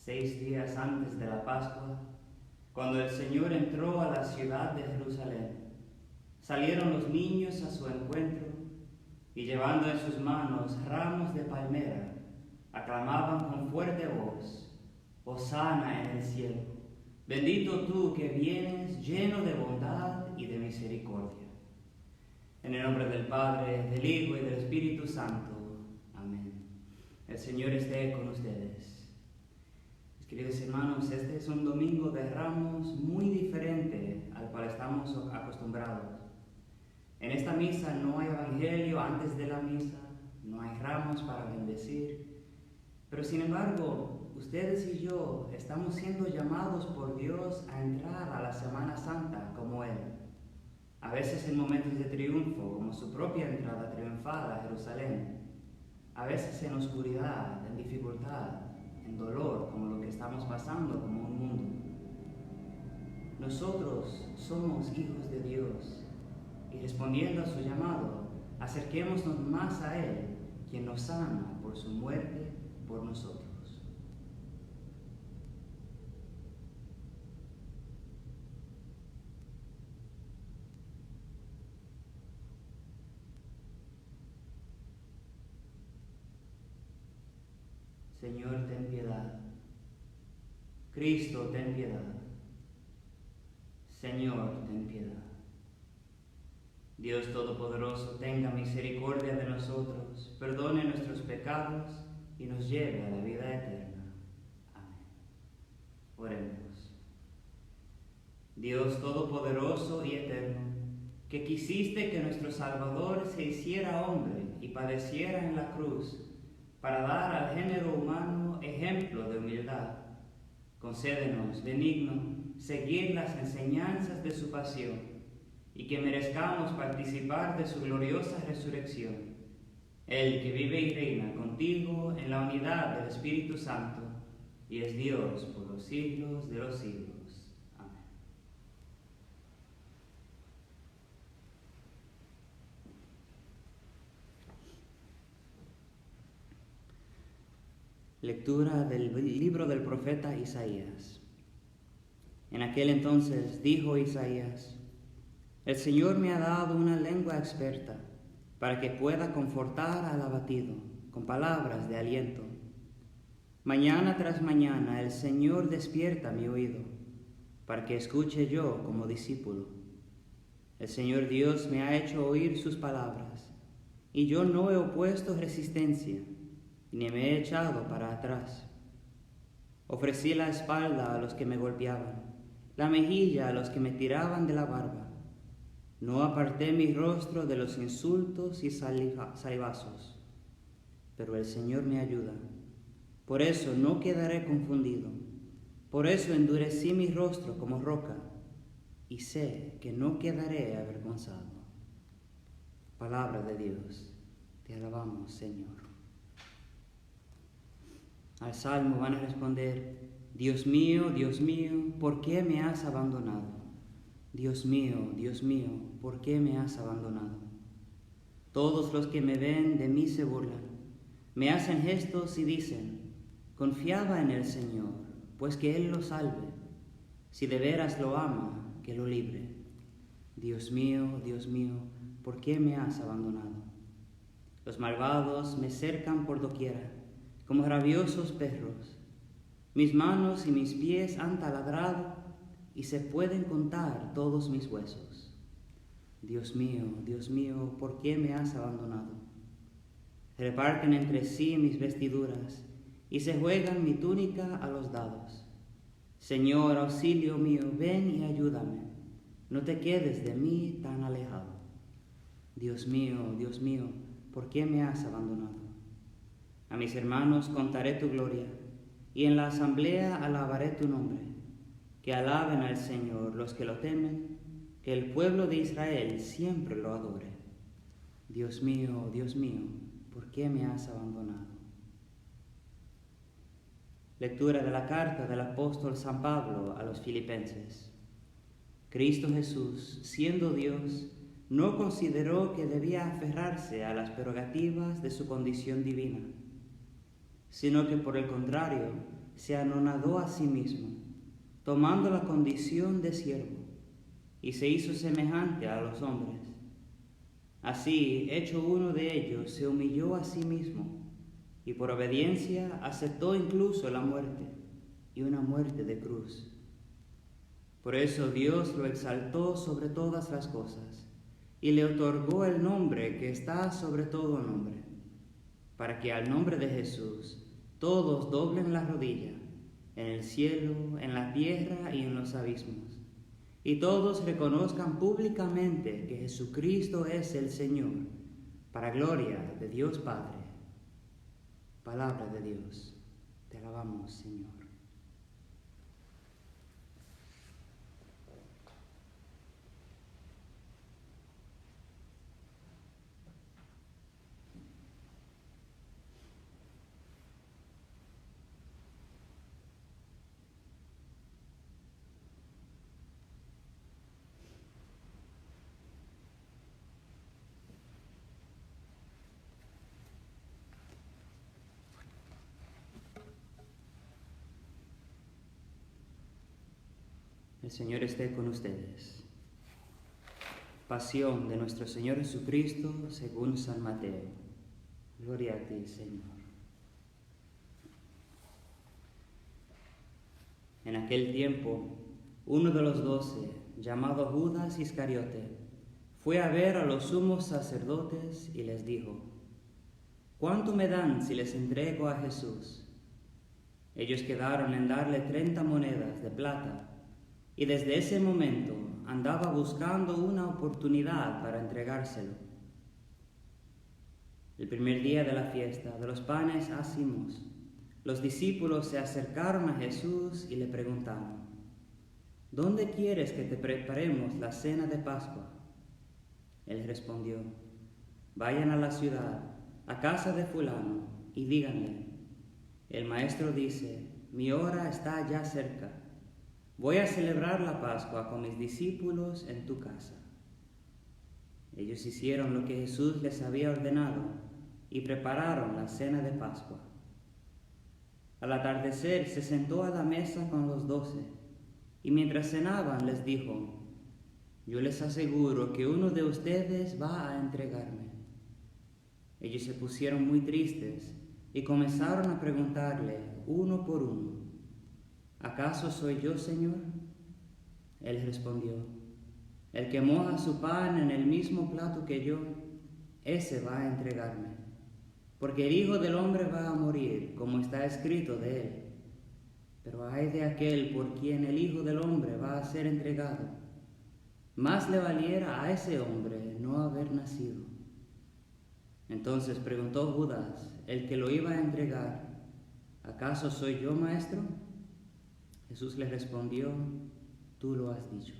6 días antes de la Pascua, cuando el Señor entró a la ciudad de Jerusalén, salieron los niños a su encuentro y llevando en sus manos ramos de palmera, aclamaban con fuerte voz: Hosana en el cielo, bendito tú que vienes lleno de bondad y de misericordia. En el nombre del Padre, del Hijo y del Espíritu Santo. Amén. El Señor esté con ustedes. Mis queridos hermanos, este es un domingo de Ramos muy diferente al cual estamos acostumbrados. En esta misa no hay evangelio antes de la misa, no hay ramos para bendecir, pero sin embargo, ustedes y yo estamos siendo llamados por Dios a entrar a la Semana Santa como Él. A veces en momentos de triunfo, como su propia entrada triunfal a Jerusalén. A veces en oscuridad, en dificultad, en dolor, como lo que estamos pasando como un mundo. Nosotros somos hijos de Dios y respondiendo a su llamado, acerquémonos más a Él, quien nos sana por su muerte por nosotros. Señor, ten piedad. Cristo, ten piedad. Señor, ten piedad. Dios Todopoderoso, tenga misericordia de nosotros, perdone nuestros pecados y nos lleve a la vida eterna. Amén. Oremos. Dios Todopoderoso y eterno, que quisiste que nuestro Salvador se hiciera hombre y padeciera en la cruz, para dar al género humano ejemplo de humildad, concédenos, benigno, seguir las enseñanzas de su pasión y que merezcamos participar de su gloriosa resurrección. Él que vive y reina contigo en la unidad del Espíritu Santo y es Dios por los siglos de los siglos. Amén. Lectura del libro del profeta Isaías. En aquel entonces dijo Isaías: El Señor me ha dado una lengua experta para que pueda confortar al abatido con palabras de aliento. Mañana tras mañana el Señor despierta mi oído para que escuche yo como discípulo. El Señor Dios me ha hecho oír sus palabras y yo no he opuesto resistencia ni me he echado para atrás. Ofrecí la espalda a los que me golpeaban, la mejilla a los que me tiraban de la barba. No aparté mi rostro de los insultos y salivazos, pero el Señor me ayuda. Por eso no quedaré confundido. Por eso endurecí mi rostro como roca y sé que no quedaré avergonzado. Palabra de Dios. Te alabamos, Señor. Al salmo van a responder: Dios mío, ¿por qué me has abandonado? Dios mío, ¿por qué me has abandonado? Todos los que me ven de mí se burlan, me hacen gestos y dicen: confiaba en el Señor, pues que Él lo salve. Si de veras lo ama, que lo libre. Dios mío, ¿por qué me has abandonado? Los malvados me cercan por doquiera, como rabiosos perros. Mis manos y mis pies han taladrado y se pueden contar todos mis huesos. Dios mío, ¿por qué me has abandonado? Reparten entre sí mis vestiduras y se juegan mi túnica a los dados. Señor, auxilio mío, ven y ayúdame. No te quedes de mí tan alejado. Dios mío, ¿por qué me has abandonado? A mis hermanos contaré tu gloria, y en la asamblea alabaré tu nombre. Que alaben al Señor los que lo temen, que el pueblo de Israel siempre lo adore. Dios mío, ¿por qué me has abandonado? Lectura de la carta del apóstol San Pablo a los Filipenses. Cristo Jesús, siendo Dios, no consideró que debía aferrarse a las prerrogativas de su condición divina, sino que por el contrario, se anonadó a sí mismo, tomando la condición de siervo, y se hizo semejante a los hombres. Así, hecho uno de ellos, se humilló a sí mismo, y por obediencia aceptó incluso la muerte, y una muerte de cruz. Por eso Dios lo exaltó sobre todas las cosas, y le otorgó el nombre que está sobre todo nombre, para que al nombre de Jesús todos doblen la rodilla, en el cielo, en la tierra y en los abismos, y todos reconozcan públicamente que Jesucristo es el Señor, para gloria de Dios Padre. Palabra de Dios. Te alabamos, Señor. El Señor esté con ustedes. Pasión de nuestro Señor Jesucristo según San Mateo. Gloria a ti, Señor. En aquel tiempo, uno de los 12, llamado Judas Iscariote, fue a ver a los sumos sacerdotes y les dijo: ¿cuánto me dan si les entrego a Jesús? Ellos quedaron en darle 30 monedas de plata, y desde ese momento andaba buscando una oportunidad para entregárselo. El primer día de la fiesta de los panes ácimos, los discípulos se acercaron a Jesús y le preguntaron: ¿dónde quieres que te preparemos la cena de Pascua? Él respondió: vayan a la ciudad, a casa de fulano, y díganle: el maestro dice, mi hora está ya cerca. Voy a celebrar la Pascua con mis discípulos en tu casa. Ellos hicieron lo que Jesús les había ordenado y prepararon la cena de Pascua. Al atardecer se sentó a la mesa con los 12 y mientras cenaban les dijo: yo les aseguro que uno de ustedes va a entregarme. Ellos se pusieron muy tristes y comenzaron a preguntarle uno por uno: ¿acaso soy yo, Señor? Él respondió: el que moja su pan en el mismo plato que yo, ese va a entregarme. Porque el Hijo del Hombre va a morir, como está escrito de él. Pero ay de aquel por quien el Hijo del Hombre va a ser entregado. Más le valiera a ese hombre no haber nacido. Entonces preguntó Judas, el que lo iba a entregar: ¿acaso soy yo, maestro? Jesús le respondió: tú lo has dicho.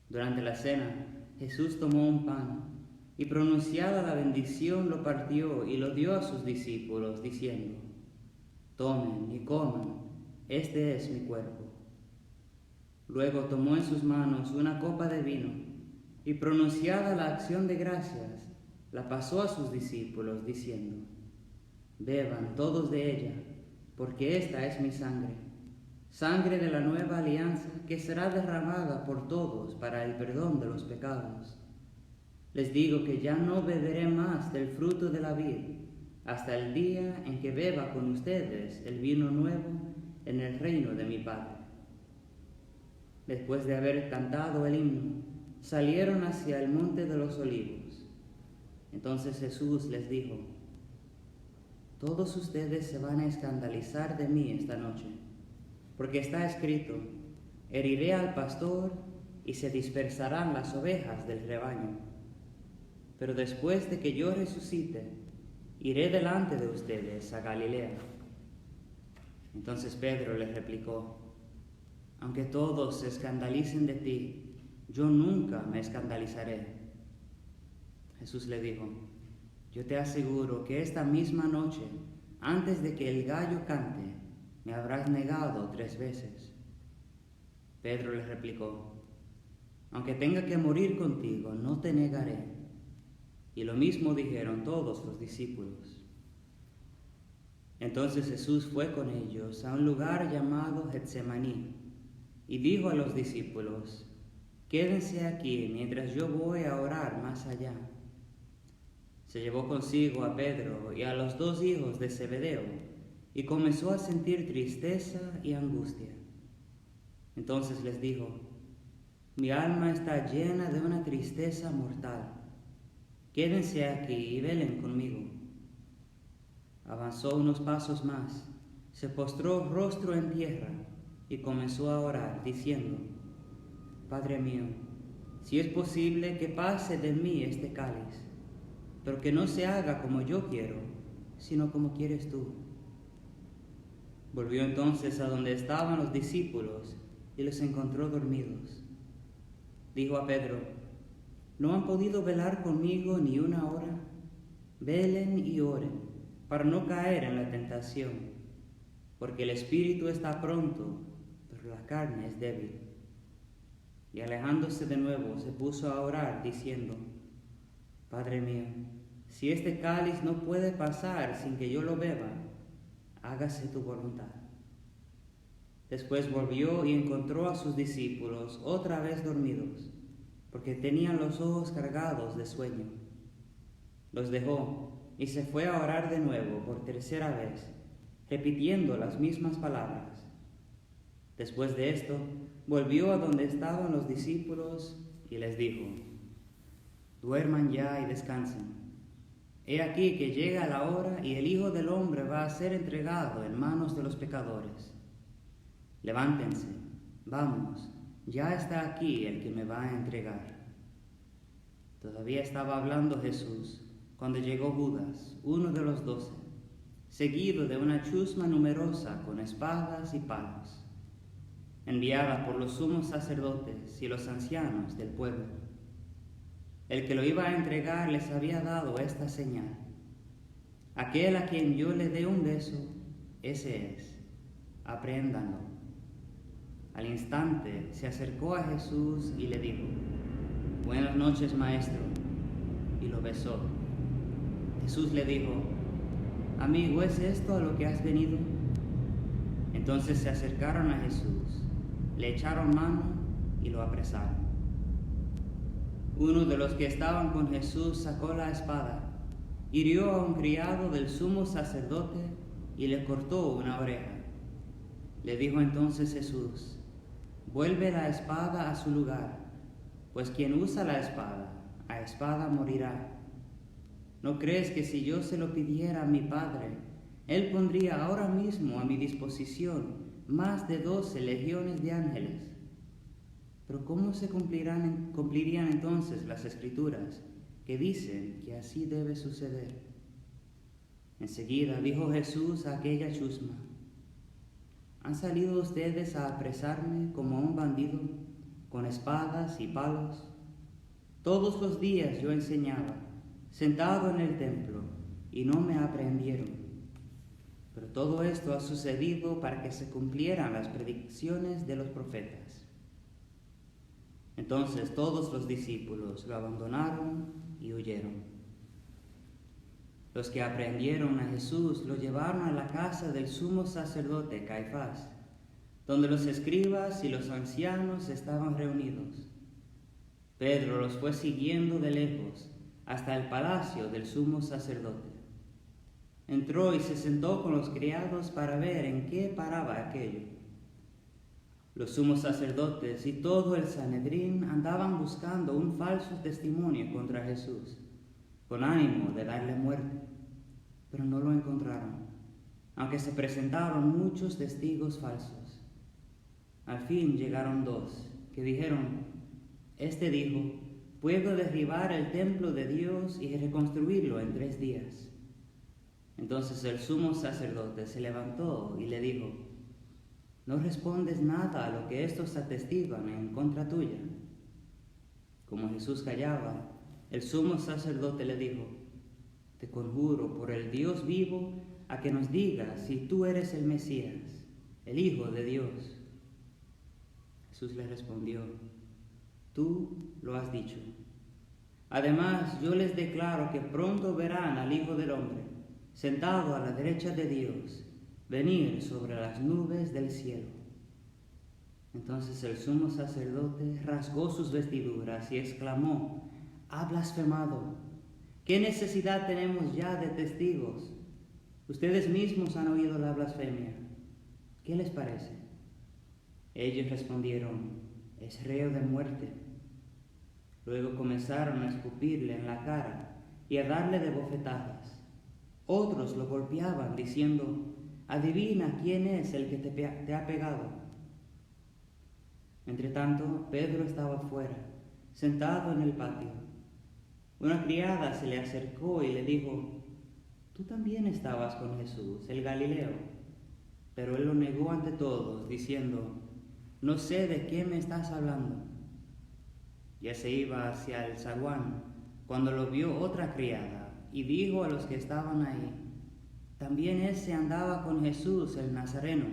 Durante la cena, Jesús tomó un pan y pronunciada la bendición lo partió y lo dio a sus discípulos, diciendo: tomen y coman, este es mi cuerpo. Luego tomó en sus manos una copa de vino y pronunciada la acción de gracias, la pasó a sus discípulos, diciendo: beban todos de ella, porque esta es mi sangre, sangre de la nueva alianza que será derramada por todos para el perdón de los pecados. Les digo que ya no beberé más del fruto de la vid hasta el día en que beba con ustedes el vino nuevo en el reino de mi Padre. Después de haber cantado el himno, salieron hacia el monte de los olivos. Entonces Jesús les dijo: todos ustedes se van a escandalizar de mí esta noche, porque está escrito: heriré al pastor y se dispersarán las ovejas del rebaño. Pero después de que yo resucite, iré delante de ustedes a Galilea. Entonces Pedro les replicó: aunque todos se escandalicen de ti, yo nunca me escandalizaré. Jesús le dijo: yo te aseguro que esta misma noche, antes de que el gallo cante, me habrás negado 3 veces. Pedro le replicó: aunque tenga que morir contigo, no te negaré. Y lo mismo dijeron todos los discípulos. Entonces Jesús fue con ellos a un lugar llamado Getsemaní y dijo a los discípulos: «Quédense aquí mientras yo voy a orar más allá». Se llevó consigo a Pedro y a los 2 hijos de Zebedeo y comenzó a sentir tristeza y angustia. Entonces les dijo: «Mi alma está llena de una tristeza mortal. Quédense aquí y velen conmigo». Avanzó unos pasos más, se postró rostro en tierra y comenzó a orar, diciendo: «Padre mío, si es posible que pase de mí este cáliz, pero que no se haga como yo quiero, sino como quieres tú». Volvió entonces a donde estaban los discípulos y los encontró dormidos. Dijo a Pedro: «¿No han podido velar conmigo ni una hora? Velen y oren, para no caer en la tentación, porque el espíritu está pronto, pero la carne es débil». Y alejándose de nuevo se puso a orar, diciendo: «Padre mío, si este cáliz no puede pasar sin que yo lo beba, hágase tu voluntad». Después volvió y encontró a sus discípulos otra vez dormidos, porque tenían los ojos cargados de sueño. Los dejó y se fue a orar de nuevo por tercera vez, repitiendo las mismas palabras. Después de esto, volvió a donde estaban los discípulos y les dijo: «Duerman ya y descansen. He aquí que llega la hora y el Hijo del Hombre va a ser entregado en manos de los pecadores. Levántense, vamos, ya está aquí el que me va a entregar». Todavía estaba hablando Jesús cuando llegó Judas, uno de los 12, seguido de una chusma numerosa con espadas y palos, enviada por los sumos sacerdotes y los ancianos del pueblo. El que lo iba a entregar les había dado esta señal: «Aquel a quien yo le dé un beso, ese es, aprehéndanlo». Al instante se acercó a Jesús y le dijo: «Buenas noches, maestro», y lo besó. Jesús le dijo: «Amigo, ¿es esto a lo que has venido?». Entonces se acercaron a Jesús, le echaron mano y lo apresaron. Uno de los que estaban con Jesús sacó la espada, hirió a un criado del sumo sacerdote y le cortó una oreja. Le dijo entonces Jesús: «Vuelve la espada a su lugar, pues quien usa la espada, a espada morirá. ¿No crees que si yo se lo pidiera a mi Padre, Él pondría ahora mismo a mi disposición más de 12 legiones de ángeles? Pero ¿cómo se cumplirían entonces las Escrituras que dicen que así debe suceder?». Enseguida dijo Jesús a aquella chusma: «¿Han salido ustedes a apresarme como a un bandido, con espadas y palos? Todos los días yo enseñaba, sentado en el templo, y no me aprehendieron. Pero todo esto ha sucedido para que se cumplieran las predicciones de los profetas». Entonces todos los discípulos lo abandonaron y huyeron. Los que aprehendieron a Jesús lo llevaron a la casa del sumo sacerdote Caifás, donde los escribas y los ancianos estaban reunidos. Pedro los fue siguiendo de lejos hasta el palacio del sumo sacerdote. Entró y se sentó con los criados para ver en qué paraba aquello. Los sumos sacerdotes y todo el Sanedrín andaban buscando un falso testimonio contra Jesús, con ánimo de darle muerte, pero no lo encontraron, aunque se presentaron muchos testigos falsos. Al fin llegaron 2, que dijeron: «Este dijo, puedo derribar el templo de Dios y reconstruirlo en 3 días». Entonces el sumo sacerdote se levantó y le dijo: «¿No respondes nada a lo que estos atestiguan en contra tuya?». Como Jesús callaba, el sumo sacerdote le dijo: «Te conjuro por el Dios vivo a que nos digas si tú eres el Mesías, el Hijo de Dios». Jesús le respondió: «Tú lo has dicho. Además, yo les declaro que pronto verán al Hijo del Hombre, sentado a la derecha de Dios, venir sobre las nubes del cielo. Entonces el sumo sacerdote rasgó sus vestiduras y exclamó: «Ha blasfemado. ¿Qué necesidad tenemos ya de testigos? Ustedes mismos han oído la blasfemia. ¿Qué les parece?». Ellos respondieron: «Es reo de muerte». Luego comenzaron a escupirle en la cara y a darle de bofetadas. Otros lo golpeaban diciendo: «Adivina quién es el que te ha pegado». Entretanto, Pedro estaba fuera, sentado en el patio. Una criada se le acercó y le dijo: «Tú también estabas con Jesús, el Galileo». Pero él lo negó ante todos, diciendo: «No sé de qué me estás hablando». Ya se iba hacia el zaguán cuando lo vio otra criada y dijo a los que estaban ahí: «También ese andaba con Jesús el Nazareno».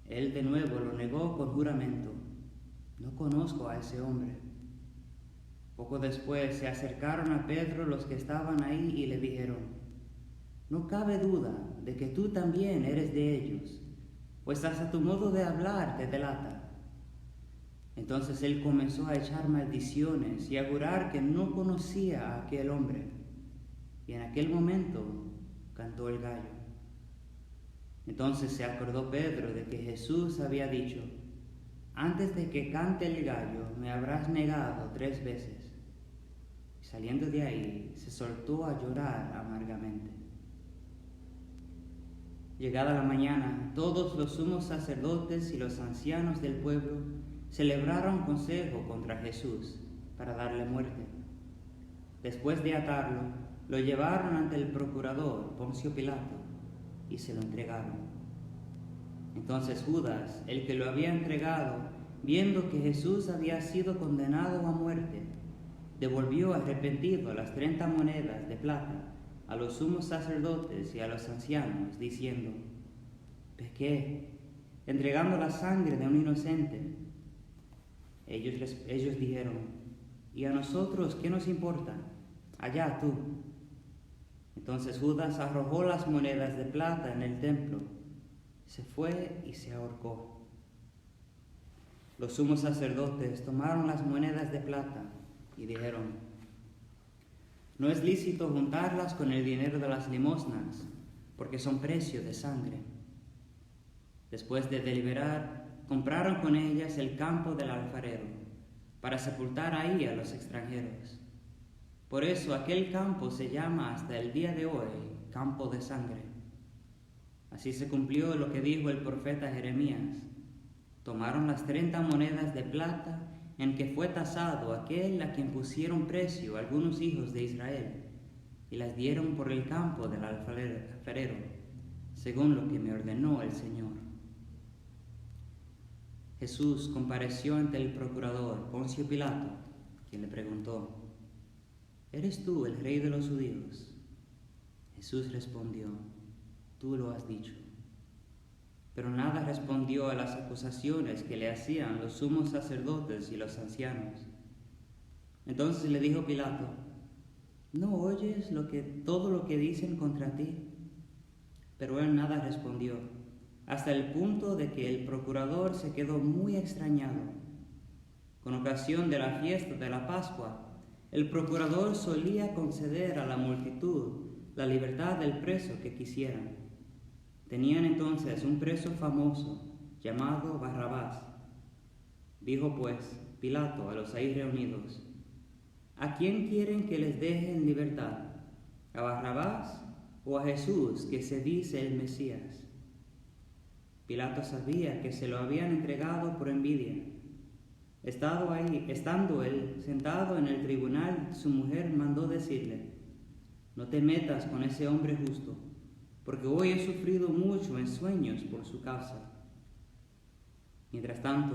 Él de nuevo lo negó con juramento: «No conozco a ese hombre». Poco después se acercaron a Pedro los que estaban ahí y le dijeron: «No cabe duda de que tú también eres de ellos, pues hasta tu modo de hablar te delata». Entonces él comenzó a echar maldiciones y a jurar que no conocía a aquel hombre. Y en aquel momento cantó el gallo. Entonces se acordó Pedro de que Jesús había dicho: «Antes de que cante el gallo, me habrás negado 3 veces». Y saliendo de ahí, se soltó a llorar amargamente. Llegada la mañana, todos los sumos sacerdotes y los ancianos del pueblo celebraron consejo contra Jesús para darle muerte. Después de atarlo, lo llevaron ante el procurador Poncio Pilato y se lo entregaron. Entonces Judas, el que lo había entregado, viendo que Jesús había sido condenado a muerte, devolvió arrepentido las 30 monedas de plata a los sumos sacerdotes y a los ancianos, diciendo: «Pequé, entregando la sangre de un inocente». Ellos dijeron: «¿Y a nosotros qué nos importa? Allá tú». Entonces Judas arrojó las monedas de plata en el templo, se fue y se ahorcó. Los sumos sacerdotes tomaron las monedas de plata y dijeron: «No es lícito juntarlas con el dinero de las limosnas, porque son precio de sangre». Después de deliberar, compraron con ellas el campo del alfarero, para sepultar ahí a los extranjeros. Por eso aquel campo se llama hasta el día de hoy Campo de Sangre. Así se cumplió lo que dijo el profeta Jeremías: «Tomaron las 30 monedas de plata en que fue tasado aquel a quien pusieron precio algunos hijos de Israel, y las dieron por el campo del alfarero, según lo que me ordenó el Señor». Jesús compareció ante el procurador Poncio Pilato, quien le preguntó: «¿Eres tú el rey de los judíos?». Jesús respondió: «Tú lo has dicho». Pero nada respondió a las acusaciones que le hacían los sumos sacerdotes y los ancianos. Entonces le dijo Pilato: «¿No oyes todo lo que dicen contra ti?». Pero él nada respondió, hasta el punto de que el procurador se quedó muy extrañado. Con ocasión de la fiesta de la Pascua, el procurador solía conceder a la multitud la libertad del preso que quisieran. Tenían entonces un preso famoso llamado Barrabás. Dijo pues Pilato a los ahí reunidos: «¿A quién quieren que les deje en libertad? ¿A Barrabás o a Jesús, que se dice el Mesías?». Pilato sabía que se lo habían entregado por envidia. Estando él sentado en el tribunal, su mujer mandó decirle: «No te metas con ese hombre justo, porque hoy he sufrido mucho en sueños por su causa». Mientras tanto,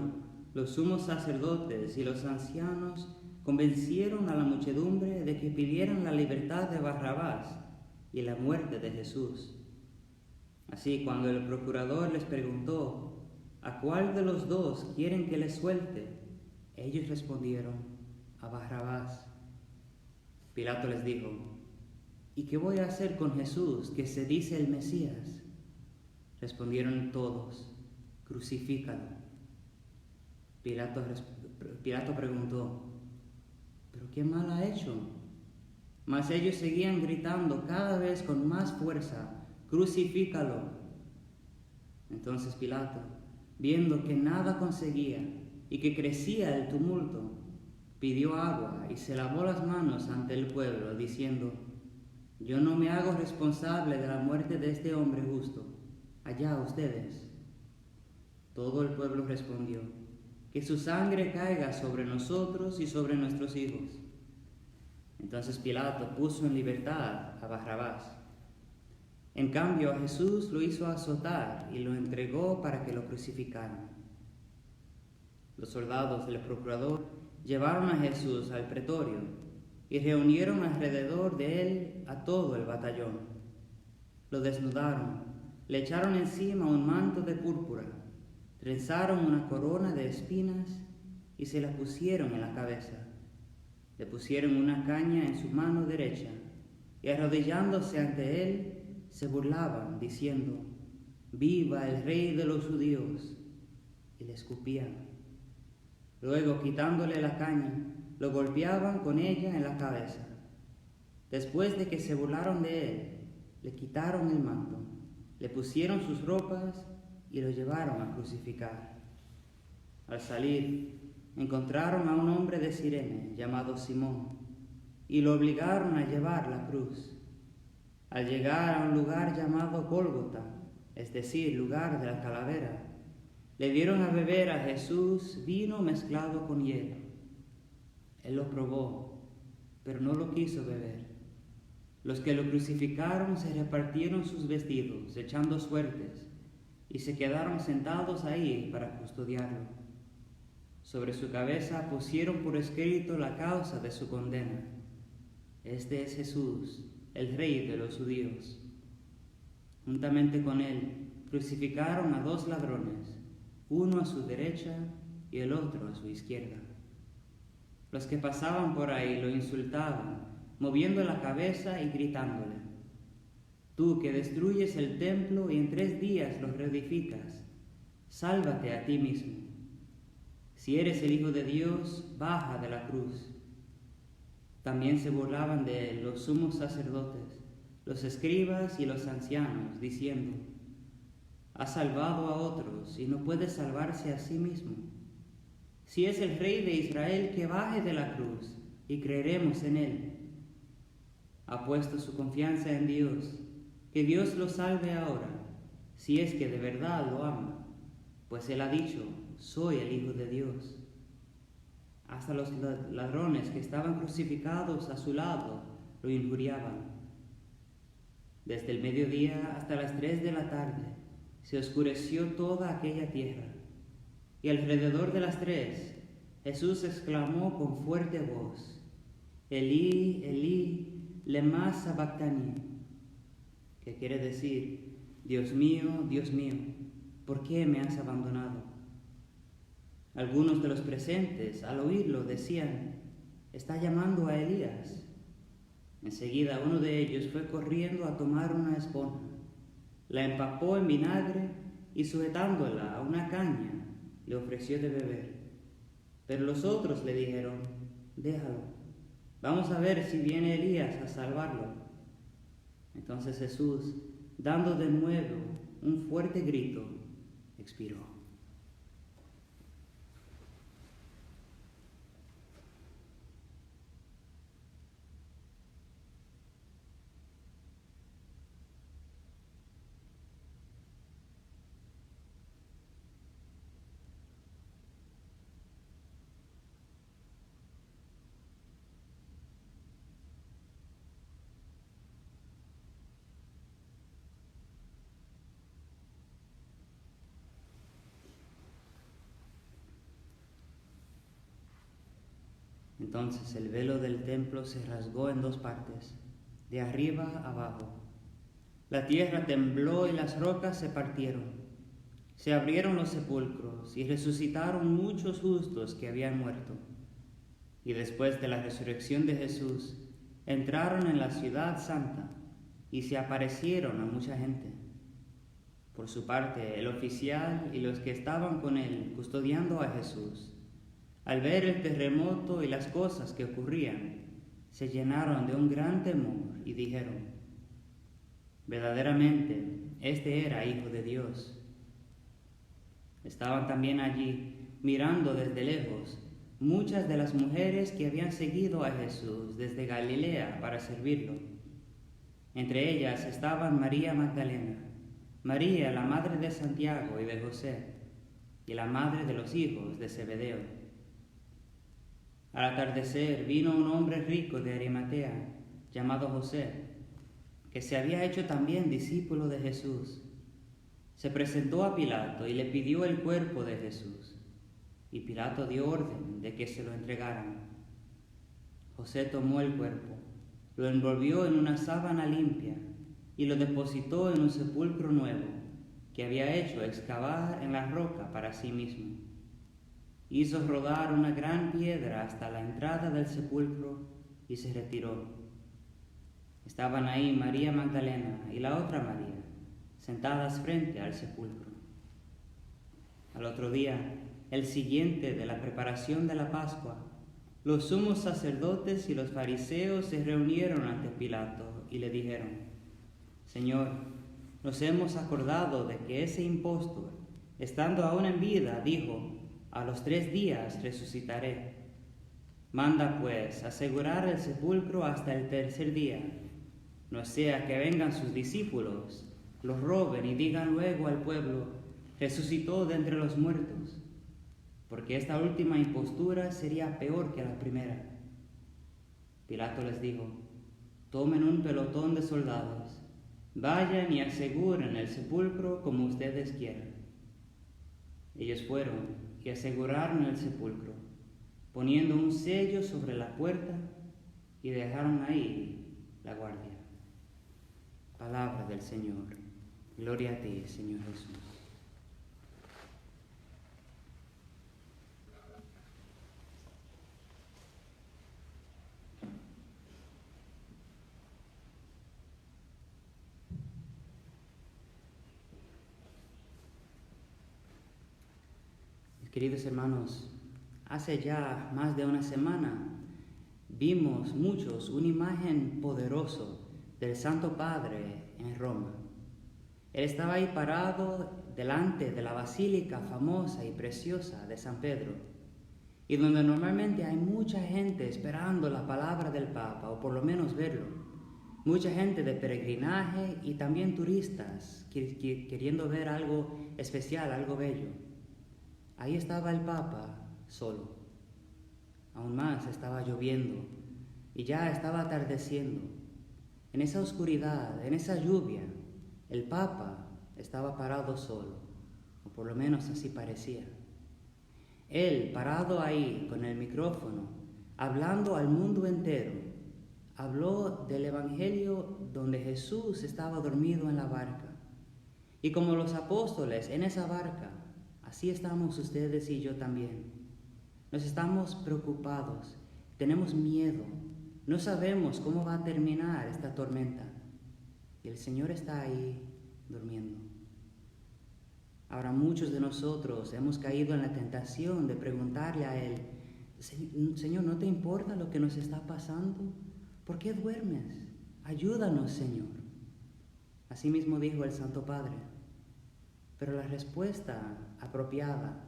los sumos sacerdotes y los ancianos convencieron a la muchedumbre de que pidieran la libertad de Barrabás y la muerte de Jesús. Así, cuando el procurador les preguntó: «¿A cuál de los dos quieren que les suelte?», ellos respondieron: «A Barrabás». Pilato les dijo: ¿y qué voy a hacer con Jesús, que se dice el Mesías? Respondieron todos: crucifícalo. Pilato preguntó: ¿pero qué mal ha hecho? Mas ellos seguían gritando cada vez con más fuerza: crucifícalo. Entonces Pilato, viendo que nada conseguía y que crecía el tumulto, pidió agua y se lavó las manos ante el pueblo, diciendo: yo no me hago responsable de la muerte de este hombre justo. Allá ustedes. Todo el pueblo respondió: que su sangre caiga sobre nosotros y sobre nuestros hijos. Entonces Pilato puso en libertad a Barrabás. En cambio, a Jesús lo hizo azotar y lo entregó para que lo crucificaran. Los soldados del procurador llevaron a Jesús al pretorio y reunieron alrededor de él a todo el batallón. Lo desnudaron, le echaron encima un manto de púrpura, trenzaron una corona de espinas y se la pusieron en la cabeza. Le pusieron una caña en su mano derecha y arrodillándose ante él, se burlaban, diciendo: ¡viva el Rey de los judíos! Y le escupían. Luego, quitándole la caña, lo golpeaban con ella en la cabeza. Después de que se burlaron de él, le quitaron el manto, le pusieron sus ropas y lo llevaron a crucificar. Al salir, encontraron a un hombre de Cirene llamado Simón y lo obligaron a llevar la cruz. Al llegar a un lugar llamado Gólgota, es decir, lugar de la calavera, le dieron a beber a Jesús vino mezclado con hielo. Él lo probó, pero no lo quiso beber. Los que lo crucificaron se repartieron sus vestidos, echando suertes, y se quedaron sentados ahí para custodiarlo. Sobre su cabeza pusieron por escrito la causa de su condena: este es Jesús, el Rey de los judíos. Juntamente con él crucificaron a 2 ladrones, uno a su derecha y el otro a su izquierda. Los que pasaban por ahí lo insultaban, moviendo la cabeza y gritándole: tú que destruyes el templo y en 3 días lo reedificas, sálvate a ti mismo. Si eres el Hijo de Dios, baja de la cruz. También se burlaban de él los sumos sacerdotes, los escribas y los ancianos, diciendo: ha salvado a otros y no puede salvarse a sí mismo. Si es el Rey de Israel, que baje de la cruz y creeremos en él. Ha puesto su confianza en Dios, que Dios lo salve ahora, si es que de verdad lo ama, pues él ha dicho: soy el Hijo de Dios. Hasta los ladrones que estaban crucificados a su lado lo injuriaban. Desde el mediodía hasta las 3 de la tarde se oscureció toda aquella tierra, y alrededor de las 3 Jesús exclamó con fuerte voz: Elí, Elí, lema sabactani, que quiere decir: Dios mío, ¿por qué me has abandonado? Algunos de los presentes, al oírlo, decían: está llamando a Elías. Enseguida uno de ellos fue corriendo a tomar una esponja, la empapó en vinagre y, sujetándola a una caña, le ofreció de beber. Pero los otros le dijeron: déjalo, vamos a ver si viene Elías a salvarlo. Entonces Jesús, dando de nuevo un fuerte grito, expiró. Entonces el velo del templo se rasgó en 2 partes, de arriba a abajo. La tierra tembló y las rocas se partieron. Se abrieron los sepulcros y resucitaron muchos justos que habían muerto. Y después de la resurrección de Jesús, entraron en la ciudad santa y se aparecieron a mucha gente. Por su parte, el oficial y los que estaban con él custodiando a Jesús, al ver el terremoto y las cosas que ocurrían, se llenaron de un gran temor y dijeron: verdaderamente, este era Hijo de Dios. Estaban también allí, mirando desde lejos, muchas de las mujeres que habían seguido a Jesús desde Galilea para servirlo. Entre ellas estaban María Magdalena, María, la madre de Santiago y de José, y la madre de los hijos de Zebedeo. Al atardecer vino un hombre rico de Arimatea, llamado José, que se había hecho también discípulo de Jesús. Se presentó a Pilato y le pidió el cuerpo de Jesús, y Pilato dio orden de que se lo entregaran. José tomó el cuerpo, lo envolvió en una sábana limpia y lo depositó en un sepulcro nuevo que había hecho excavar en la roca para sí mismo. Hizo rodar una gran piedra hasta la entrada del sepulcro y se retiró. Estaban ahí María Magdalena y la otra María, sentadas frente al sepulcro. Al otro día, el siguiente de la preparación de la Pascua, los sumos sacerdotes y los fariseos se reunieron ante Pilato y le dijeron: Señor, nos hemos acordado de que ese impostor, estando aún en vida, dijo: a los 3 días resucitaré. Manda pues asegurar el sepulcro hasta el 3er día, no sea que vengan sus discípulos, los roben y digan luego al pueblo: resucitó de entre los muertos, porque esta última impostura sería peor que la primera. Pilato les dijo: tomen un pelotón de soldados, vayan y aseguren el sepulcro como ustedes quieran. Ellos fueron y aseguraron el sepulcro, poniendo un sello sobre la puerta, y dejaron ahí la guardia. Palabra del Señor. Gloria a ti, Señor Jesús. Queridos hermanos, hace ya más de una semana vimos muchos una imagen poderosa del Santo Padre en Roma. Él estaba ahí parado delante de la basílica famosa y preciosa de San Pedro, y donde normalmente hay mucha gente esperando la palabra del Papa, o por lo menos verlo. Mucha gente de peregrinaje y también turistas queriendo ver algo especial, algo bello. Ahí estaba el Papa solo. Aún más estaba lloviendo y ya estaba atardeciendo. En esa oscuridad, en esa lluvia, el Papa estaba parado solo, o por lo menos así parecía. Él, parado ahí con el micrófono, hablando al mundo entero, habló del Evangelio donde Jesús estaba dormido en la barca. Y como los apóstoles en esa barca, así estamos ustedes y yo también. Nos estamos preocupados, tenemos miedo, no sabemos cómo va a terminar esta tormenta. Y el Señor está ahí durmiendo. Ahora muchos de nosotros hemos caído en la tentación de preguntarle a Él: Señor, ¿no te importa lo que nos está pasando? ¿Por qué duermes? Ayúdanos, Señor. Así mismo dijo el Santo Padre. Pero la respuesta apropiada,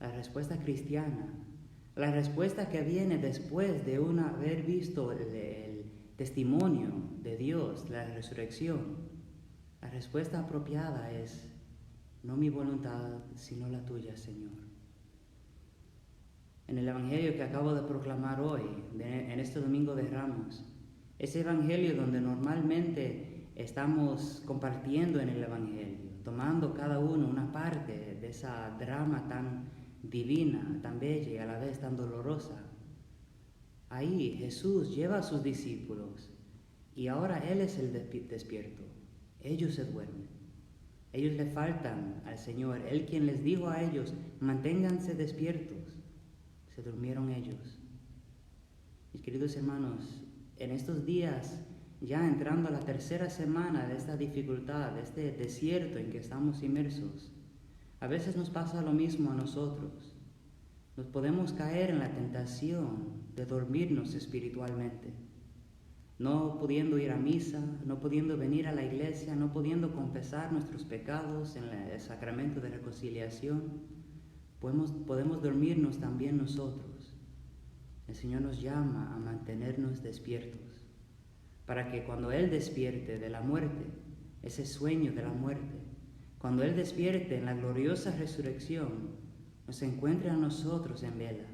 la respuesta cristiana, la respuesta que viene después de haber visto el testimonio de Dios, la resurrección, la respuesta apropiada es: no mi voluntad, sino la tuya, Señor. En el Evangelio que acabo de proclamar hoy, en este Domingo de Ramos, ese Evangelio donde normalmente estamos compartiendo en el Evangelio, tomando cada uno una parte de esa drama tan divina, tan bella y a la vez tan dolorosa. Ahí Jesús lleva a sus discípulos y ahora Él es el despierto. Ellos se duermen. Ellos le faltan al Señor. Él quien les dijo a ellos: manténganse despiertos. Se durmieron ellos. Mis queridos hermanos, en estos días, ya entrando a la tercera semana de esta dificultad, de este desierto en que estamos inmersos, a veces nos pasa lo mismo a nosotros. Nos podemos caer en la tentación de dormirnos espiritualmente, no pudiendo ir a misa, no pudiendo venir a la iglesia, no pudiendo confesar nuestros pecados en el sacramento de reconciliación. Podemos dormirnos también nosotros. El Señor nos llama a mantenernos despiertos, para que cuando Él despierte de la muerte, ese sueño de la muerte, cuando Él despierte en la gloriosa resurrección, nos encuentre a nosotros en vela,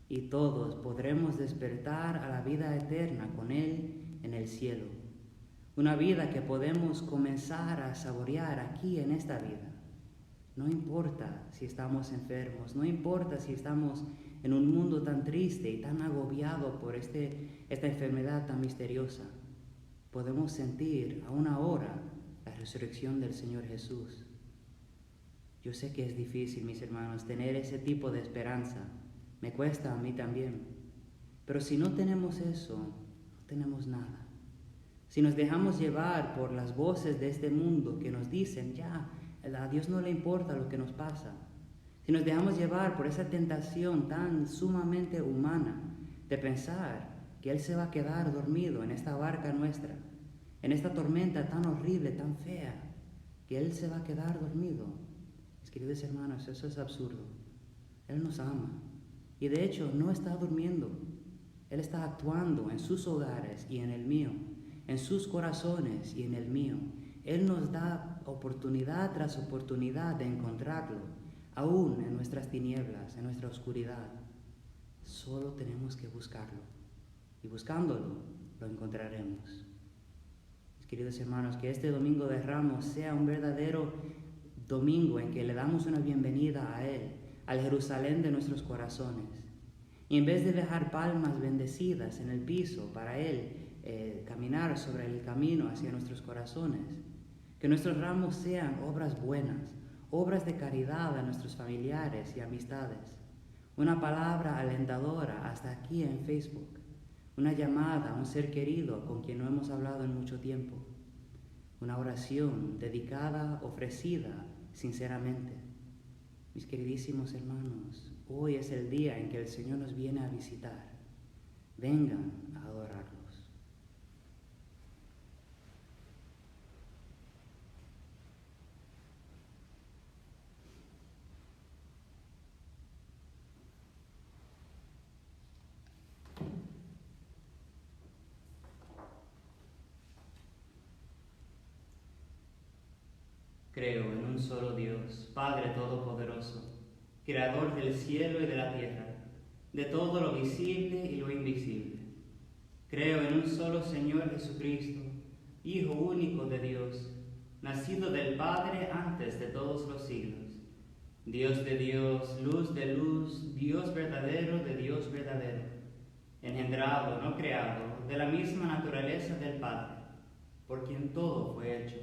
y todos podremos despertar a la vida eterna con Él en el cielo. Una vida que podemos comenzar a saborear aquí en esta vida. No importa si estamos enfermos, no importa si estamos en un mundo tan triste y tan agobiado por esta enfermedad tan misteriosa. Podemos sentir aún ahora la resurrección del Señor Jesús. Yo sé que es difícil, mis hermanos, tener ese tipo de esperanza. Me cuesta a mí también. Pero si no tenemos eso, no tenemos nada. Si nos dejamos llevar por las voces de este mundo que nos dicen, ya, a Dios no le importa lo que nos pasa. Si nos dejamos llevar por esa tentación tan sumamente humana de pensar que Él se va a quedar dormido en esta barca nuestra, en esta tormenta tan horrible, tan fea, que Él se va a quedar dormido. Mis queridos hermanos, eso es absurdo. Él nos ama. Y de hecho no está durmiendo. Él está actuando en sus hogares y en el mío, en sus corazones y en el mío. Él nos da oportunidad tras oportunidad de encontrarlo, aún en nuestras tinieblas, en nuestra oscuridad. Solo tenemos que buscarlo. Y buscándolo, lo encontraremos. Mis queridos hermanos, que este Domingo de Ramos sea un verdadero domingo en que le damos una bienvenida a Él, al Jerusalén de nuestros corazones. Y en vez de dejar palmas bendecidas en el piso para Él caminar sobre el camino hacia nuestros corazones, que nuestros ramos sean obras buenas, obras de caridad a nuestros familiares y amistades, una palabra alentadora hasta aquí en Facebook, una llamada a un ser querido con quien no hemos hablado en mucho tiempo, una oración dedicada, ofrecida sinceramente. Mis queridísimos hermanos, hoy es el día en que el Señor nos viene a visitar. Vengan a adorarlos. Creo en un solo Dios, Padre Todopoderoso, Creador del cielo y de la tierra, de todo lo visible y lo invisible. Creo en un solo Señor Jesucristo, Hijo único de Dios, nacido del Padre antes de todos los siglos. Dios de Dios, luz de luz, Dios verdadero de Dios verdadero, engendrado, no creado, de la misma naturaleza del Padre, por quien todo fue hecho,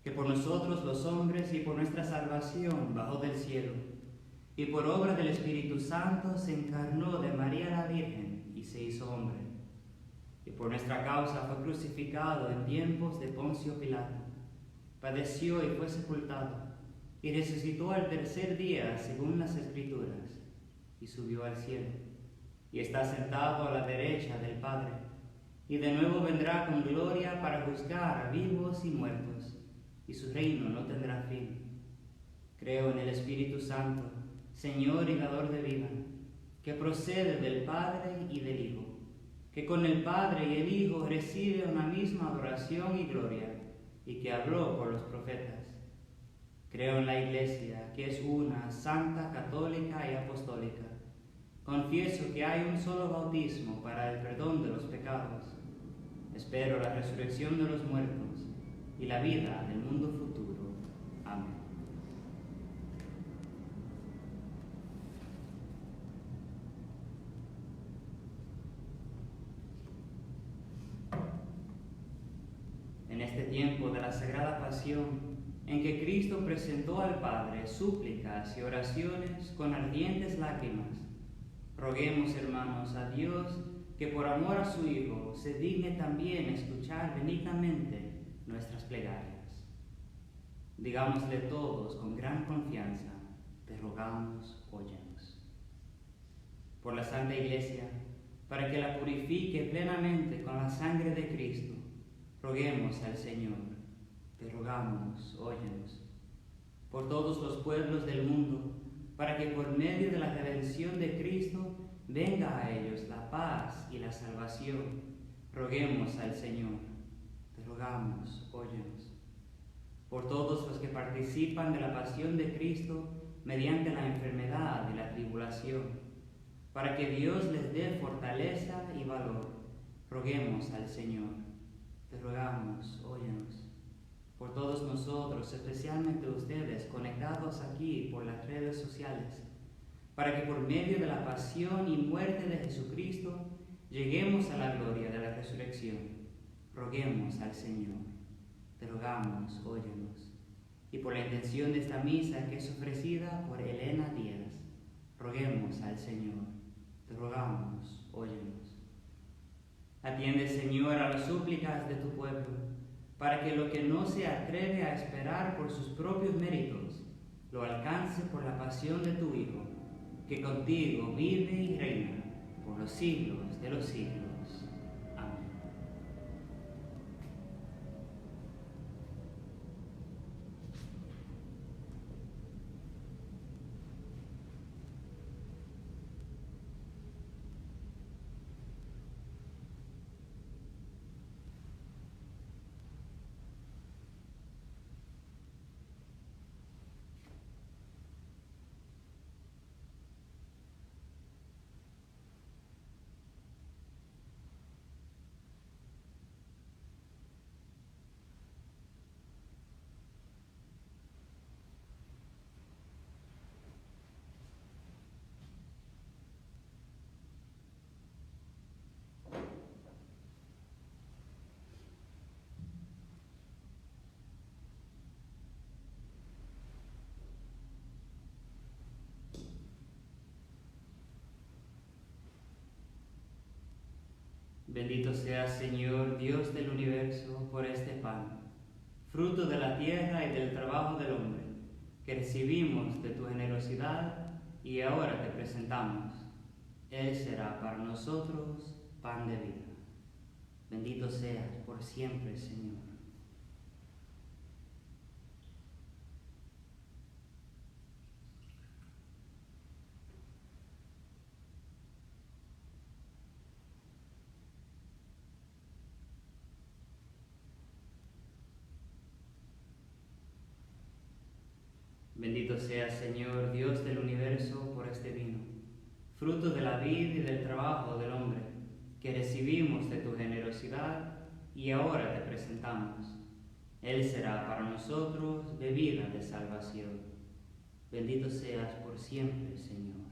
que por nosotros los hombres y por nuestra salvación bajó del cielo, y por obra del Espíritu Santo se encarnó de María la Virgen y se hizo hombre, y por nuestra causa fue crucificado en tiempos de Poncio Pilato, padeció y fue sepultado, y resucitó al tercer día según las Escrituras, y subió al cielo, y está sentado a la derecha del Padre, y de nuevo vendrá con gloria para juzgar a vivos y muertos, y su reino no tendrá fin. Creo en el Espíritu Santo, Señor y dador de vida, que procede del Padre y del Hijo, que con el Padre y el Hijo recibe una misma adoración y gloria, y que habló por los profetas. Creo en la Iglesia, que es una, santa, católica y apostólica. Confieso que hay un solo bautismo para el perdón de los pecados. Espero la resurrección de los muertos y la vida del mundo futuro. Amén. En este tiempo de la Sagrada Pasión, en que Cristo presentó al Padre súplicas y oraciones con ardientes lágrimas, roguemos, hermanos, a Dios que por amor a su Hijo se digne también escuchar benignamente nuestras plegarias. Digámosle todos con gran confianza, te rogamos, óyenos. Por la Santa Iglesia, para que la purifique plenamente con la sangre de Cristo, roguemos al Señor, te rogamos, óyenos. Por todos los pueblos del mundo, para que por medio de la redención de Cristo venga a ellos la paz y la salvación, roguemos al Señor, te rogamos, óyenos. Por todos los que participan de la pasión de Cristo mediante la enfermedad y la tribulación, para que Dios les dé fortaleza y valor, roguemos al Señor, te rogamos, óyenos. Por todos nosotros, especialmente ustedes, conectados aquí por las redes sociales, para que por medio de la pasión y muerte de Jesucristo lleguemos a la gloria de la resurrección, roguemos al Señor, te rogamos, óyenos. Y por la intención de esta misa que es ofrecida por Elena Díaz, roguemos al Señor, te rogamos, óyenos. Atiende, Señor, a las súplicas de tu pueblo, para que lo que no se atreve a esperar por sus propios méritos, lo alcance por la pasión de tu Hijo, que contigo vive y reina por los siglos de los siglos. Amén. Bendito seas, Señor, Dios del universo, por este pan, fruto de la tierra y del trabajo del hombre, que recibimos de tu generosidad y ahora te presentamos. Él será para nosotros pan de vida. Bendito seas por siempre, Señor. Bendito seas, Señor, Dios del universo, por este vino, fruto de la vid y del trabajo del hombre, que recibimos de tu generosidad y ahora te presentamos. Él será para nosotros bebida de salvación. Bendito seas por siempre, Señor.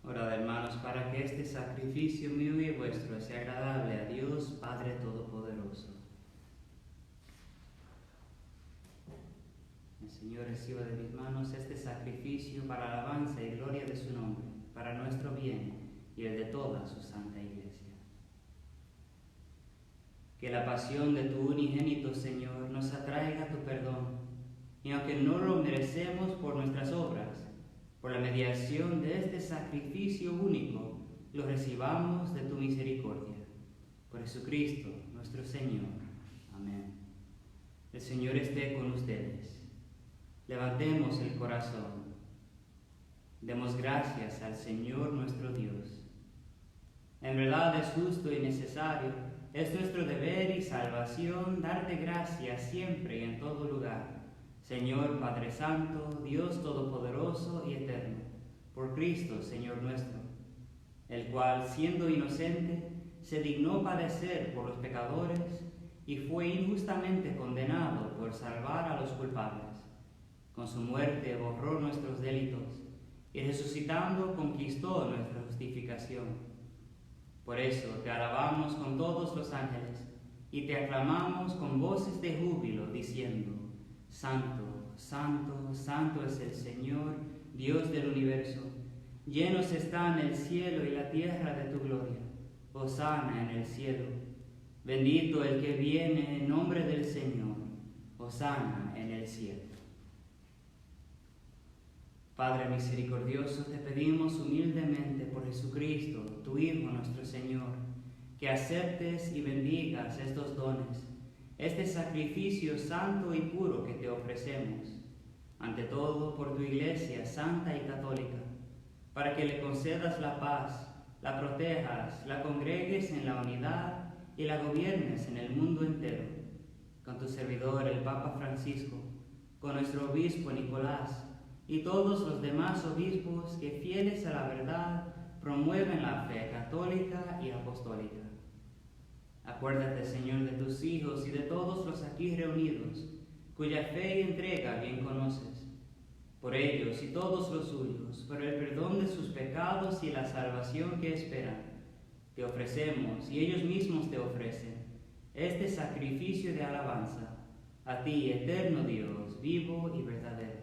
Orad, hermanos, para que este sacrificio mío y vuestro sea agradable a Dios, Padre Todopoderoso. El Señor reciba de mis manos este sacrificio para alabanza y gloria de su nombre, para nuestro bien y el de toda su santa Iglesia. Que la pasión de tu unigénito, Señor, nos atraiga a tu perdón, y aunque no lo merecemos por nuestras obras, por la mediación de este sacrificio único, lo recibamos de tu misericordia. Por Jesucristo, nuestro Señor. Amén. El Señor esté con ustedes. Levantemos el corazón. Demos gracias al Señor nuestro Dios. En verdad es justo y necesario, es nuestro deber y salvación darte gracias siempre y en todo lugar, Señor Padre Santo, Dios Todopoderoso y Eterno, por Cristo, Señor nuestro, el cual, siendo inocente, se dignó padecer por los pecadores y fue injustamente condenado por salvar a los culpables. Con su muerte borró nuestros delitos y resucitando conquistó nuestra justificación. Por eso te alabamos con todos los ángeles y te aclamamos con voces de júbilo, diciendo: Santo, santo, santo es el Señor, Dios del universo. Llenos están el cielo y la tierra de tu gloria. Hosana en el cielo. Bendito el que viene en nombre del Señor. Hosana en el cielo. Padre misericordioso, te pedimos humildemente por Jesucristo, tu Hijo nuestro Señor, que aceptes y bendigas estos dones, este sacrificio santo y puro que te ofrecemos, ante todo por tu Iglesia santa y católica, para que le concedas la paz, la protejas, la congregues en la unidad y la gobiernes en el mundo entero, con tu servidor el Papa Francisco, con nuestro obispo Nicolás, y todos los demás obispos que, fieles a la verdad, promueven la fe católica y apostólica. Acuérdate, Señor, de tus hijos y de todos los aquí reunidos, cuya fe y entrega bien conoces. Por ellos y todos los suyos, por el perdón de sus pecados y la salvación que esperan, te ofrecemos, y ellos mismos te ofrecen, este sacrificio de alabanza, a ti, eterno Dios, vivo y verdadero.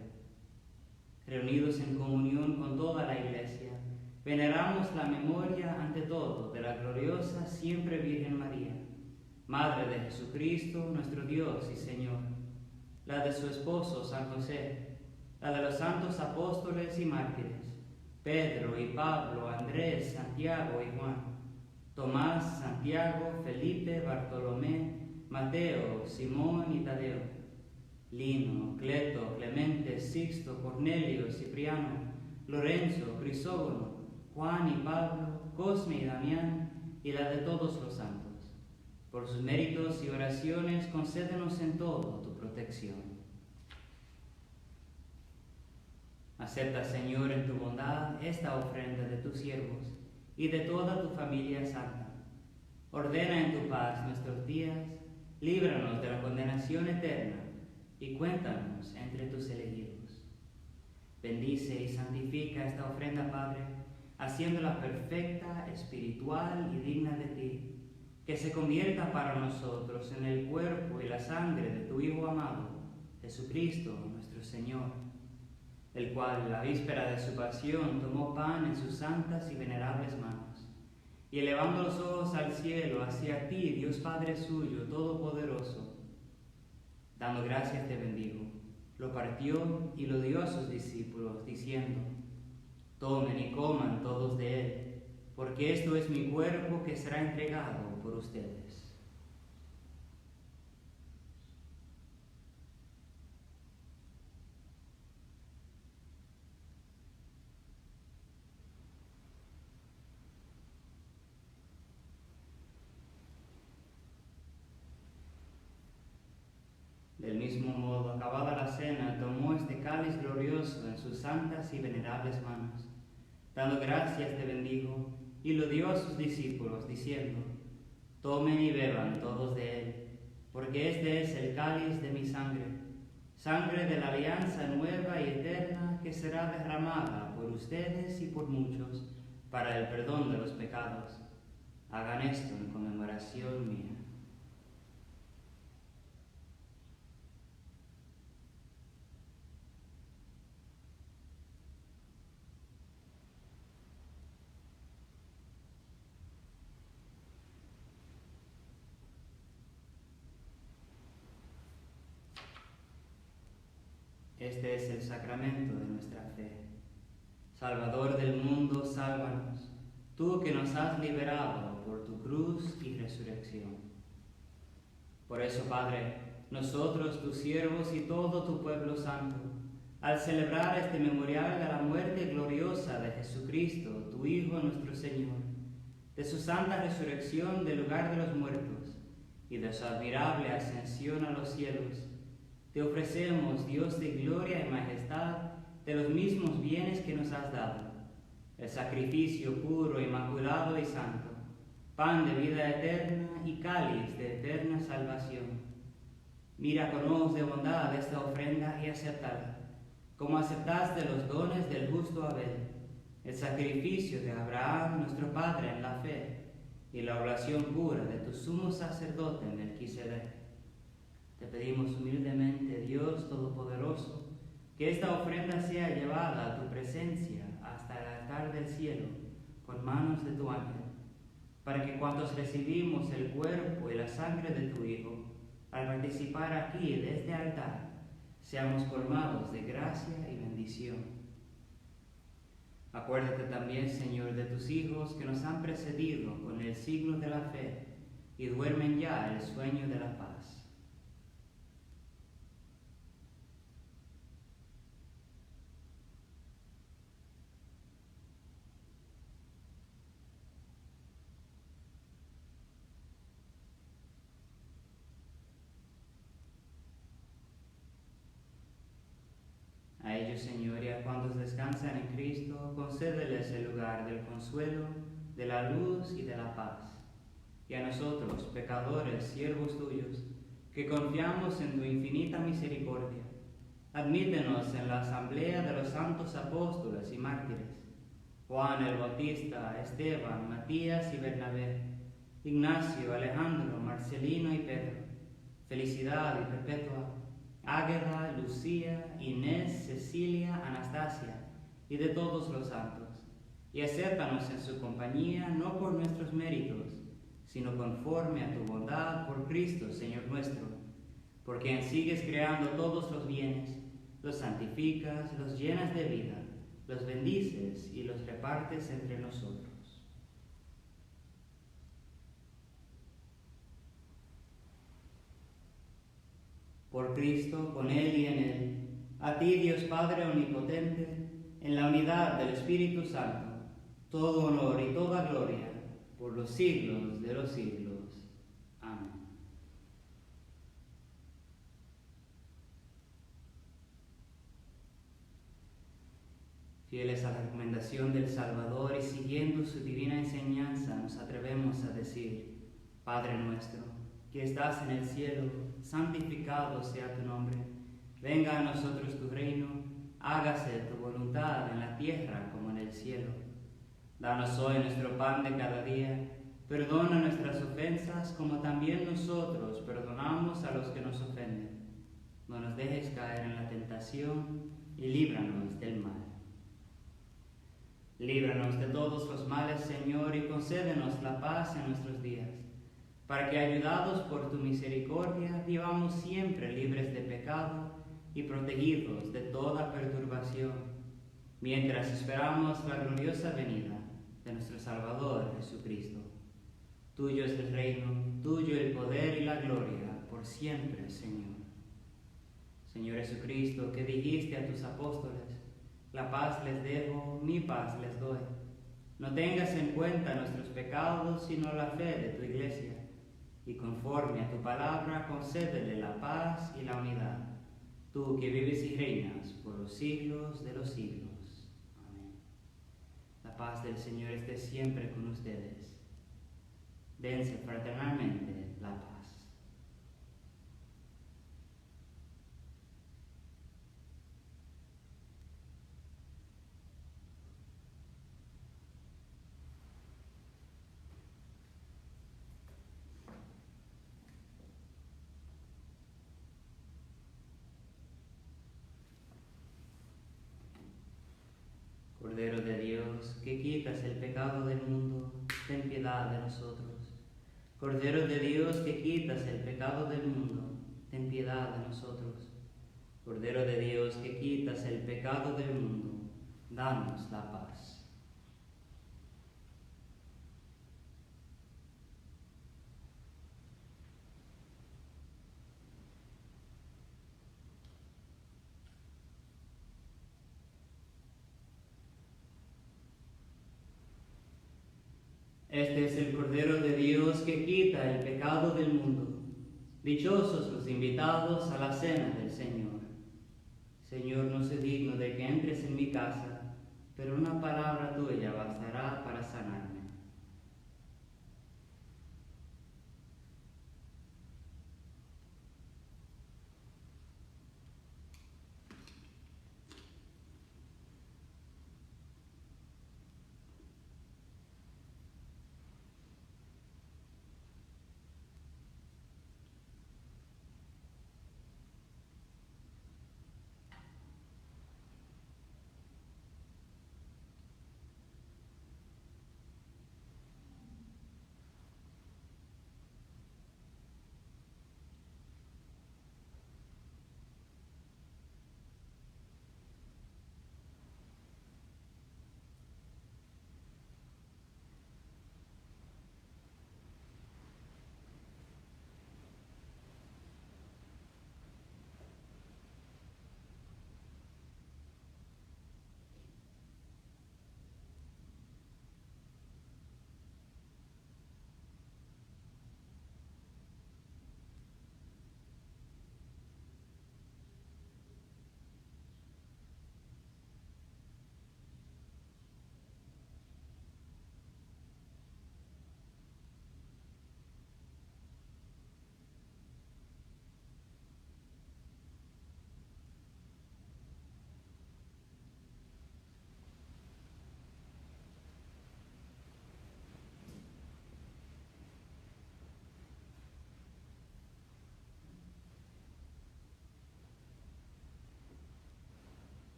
Reunidos en comunión con toda la Iglesia, veneramos la memoria ante todo de la gloriosa siempre Virgen María, Madre de Jesucristo, nuestro Dios y Señor, la de su esposo San José, la de los santos apóstoles y mártires, Pedro y Pablo, Andrés, Santiago y Juan, Tomás, Santiago, Felipe, Bartolomé, Mateo, Simón y Tadeo, Lino, Cleto, Clemente, Sixto, Cornelio, Cipriano, Lorenzo, Crisógono, Juan y Pablo, Cosme y Damián, y la de todos los santos. Por sus méritos y oraciones, concédenos en todo tu protección. Acepta, Señor, en tu bondad esta ofrenda de tus siervos y de toda tu familia santa. Ordena en tu paz nuestros días, líbranos de la condenación eterna, y cuéntanos entre tus elegidos. Bendice y santifica esta ofrenda, Padre, haciéndola perfecta, espiritual y digna de ti, que se convierta para nosotros en el cuerpo y la sangre de tu Hijo amado, Jesucristo nuestro Señor, el cual, la víspera de su pasión, tomó pan en sus santas y venerables manos, y elevando los ojos al cielo, hacia ti, Dios Padre suyo, todopoderoso, dando gracias te bendijo, lo partió y lo dio a sus discípulos, diciendo: Tomen y coman todos de él, porque esto es mi cuerpo que será entregado por ustedes. Del mismo modo, acabada la cena, tomó este cáliz glorioso en sus santas y venerables manos. Dando gracias te bendijo y lo dio a sus discípulos, diciendo: Tomen y beban todos de él, porque este es el cáliz de mi sangre, sangre de la alianza nueva y eterna que será derramada por ustedes y por muchos para el perdón de los pecados. Hagan esto en conmemoración mía. Este es el sacramento de nuestra fe. Salvador del mundo, sálvanos, tú que nos has liberado por tu cruz y resurrección. Por eso, Padre, nosotros, tus siervos y todo tu pueblo santo, al celebrar este memorial de la muerte gloriosa de Jesucristo, tu Hijo nuestro Señor, de su santa resurrección del lugar de los muertos y de su admirable ascensión a los cielos, te ofrecemos, Dios de gloria y majestad, de los mismos bienes que nos has dado, el sacrificio puro, inmaculado y santo, pan de vida eterna y cáliz de eterna salvación. Mira con ojos de bondad esta ofrenda y acéptala, como aceptaste los dones del justo Abel, el sacrificio de Abraham, nuestro Padre en la fe, y la oración pura de tu sumo sacerdote Melquisedec. Te pedimos humildemente, Dios Todopoderoso, que esta ofrenda sea llevada a tu presencia hasta el altar del cielo con manos de tu ángel, para que cuantos recibimos el cuerpo y la sangre de tu Hijo, al participar aquí de este altar, seamos colmados de gracia y bendición. Acuérdate también, Señor, de tus hijos que nos han precedido con el signo de la fe y duermen ya el sueño de la paz. A ellos, Señor, y a cuantos descansan en Cristo, concédeles el lugar del consuelo, de la luz y de la paz. Y a nosotros, pecadores, siervos tuyos, que confiamos en tu infinita misericordia, admítenos en la asamblea de los santos apóstoles y mártires, Juan el Bautista, Esteban, Matías y Bernabé, Ignacio, Alejandro, Marcelino y Pedro, Felicidad y Perpetua, Águeda, Lucía, Inés, Cecilia, Anastasia y de todos los santos, y acéptanos en su compañía no por nuestros méritos, sino conforme a tu bondad por Cristo, Señor nuestro, por quien sigues creando todos los bienes, los santificas, los llenas de vida, los bendices y los repartes entre nosotros. Por Cristo, con Él y en Él, a ti, Dios Padre Omnipotente, en la unidad del Espíritu Santo, todo honor y toda gloria, por los siglos de los siglos. Amén. Fieles a la recomendación del Salvador y siguiendo su divina enseñanza, nos atrevemos a decir: Padre nuestro, que estás en el cielo, santificado sea tu nombre. Venga a nosotros tu reino, hágase tu voluntad en la tierra como en el cielo. Danos hoy nuestro pan de cada día, perdona nuestras ofensas como también nosotros perdonamos a los que nos ofenden. No nos dejes caer en la tentación y líbranos del mal. Líbranos de todos los males, Señor, y concédenos la paz en nuestros días, para que, ayudados por tu misericordia, vivamos siempre libres de pecado y protegidos de toda perturbación, mientras esperamos la gloriosa venida de nuestro Salvador Jesucristo. Tuyo es el reino, tuyo el poder y la gloria, por siempre, Señor. Señor Jesucristo, que dijiste a tus apóstoles: la paz les dejo, mi paz les doy. No tengas en cuenta nuestros pecados, sino la fe de tu Iglesia, y conforme a tu palabra concédele la paz y la unidad, tú que vives y reinas por los siglos de los siglos. Amén. La paz del Señor esté siempre con ustedes. Dense fraternalmente la paz. Cordero de Dios, que quitas el pecado del mundo, ten piedad de nosotros. Cordero de Dios, que quitas el pecado del mundo, ten piedad de nosotros. Cordero de Dios, que quitas el pecado del mundo, danos la paz. Este es el Cordero de Dios que quita el pecado del mundo. Dichosos los invitados a la cena del Señor. Señor, no soy digno de que entres en mi casa, pero una palabra tuya bastará para sanarme.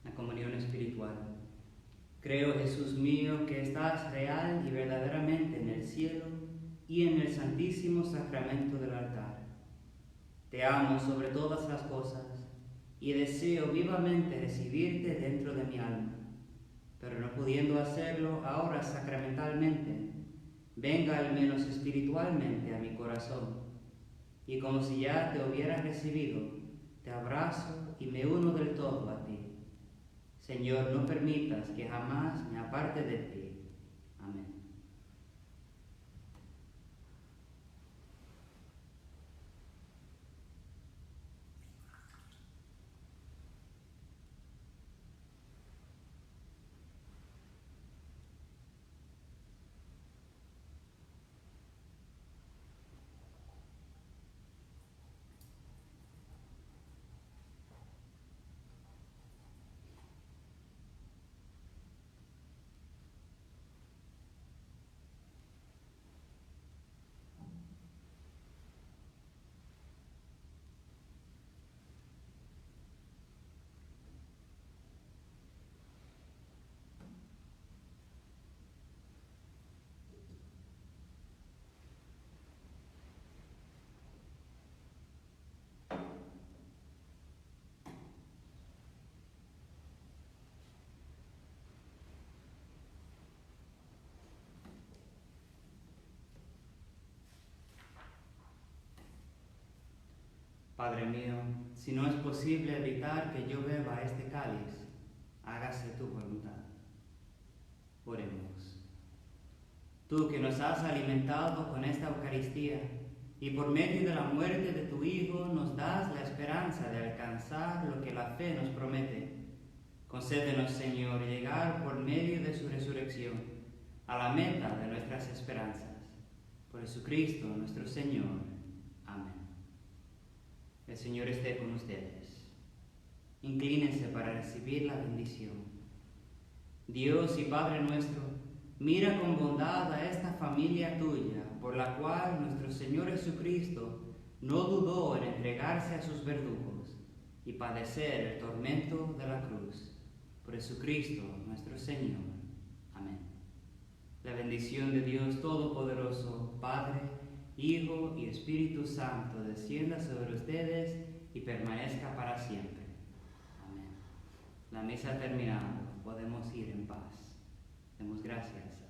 La comunión espiritual. Creo, Jesús mío, que estás real y verdaderamente en el cielo y en el santísimo sacramento del altar. Te amo sobre todas las cosas y deseo vivamente recibirte dentro de mi alma, pero no pudiendo hacerlo ahora sacramentalmente, venga al menos espiritualmente a mi corazón, y como si ya te hubiera recibido, te abrazo y me uno del todo a ti. Señor, no permitas que jamás me aparte de ti. Amén. Padre mío, si no es posible evitar que yo beba este cáliz, hágase tu voluntad. Oremos. Tú que nos has alimentado con esta Eucaristía y por medio de la muerte de tu Hijo nos das la esperanza de alcanzar lo que la fe nos promete, concédenos, Señor, llegar por medio de su resurrección a la meta de nuestras esperanzas. Por Jesucristo nuestro Señor. Amén. El Señor esté con ustedes. Inclínense para recibir la bendición. Dios y Padre nuestro, mira con bondad a esta familia tuya, por la cual nuestro Señor Jesucristo no dudó en entregarse a sus verdugos y padecer el tormento de la cruz. Por Jesucristo nuestro Señor. Amén. La bendición de Dios Todopoderoso, Padre, Hijo y Espíritu Santo, descienda sobre ustedes y permanezca para siempre. Amén. La misa ha terminado. Podemos ir en paz. Demos gracias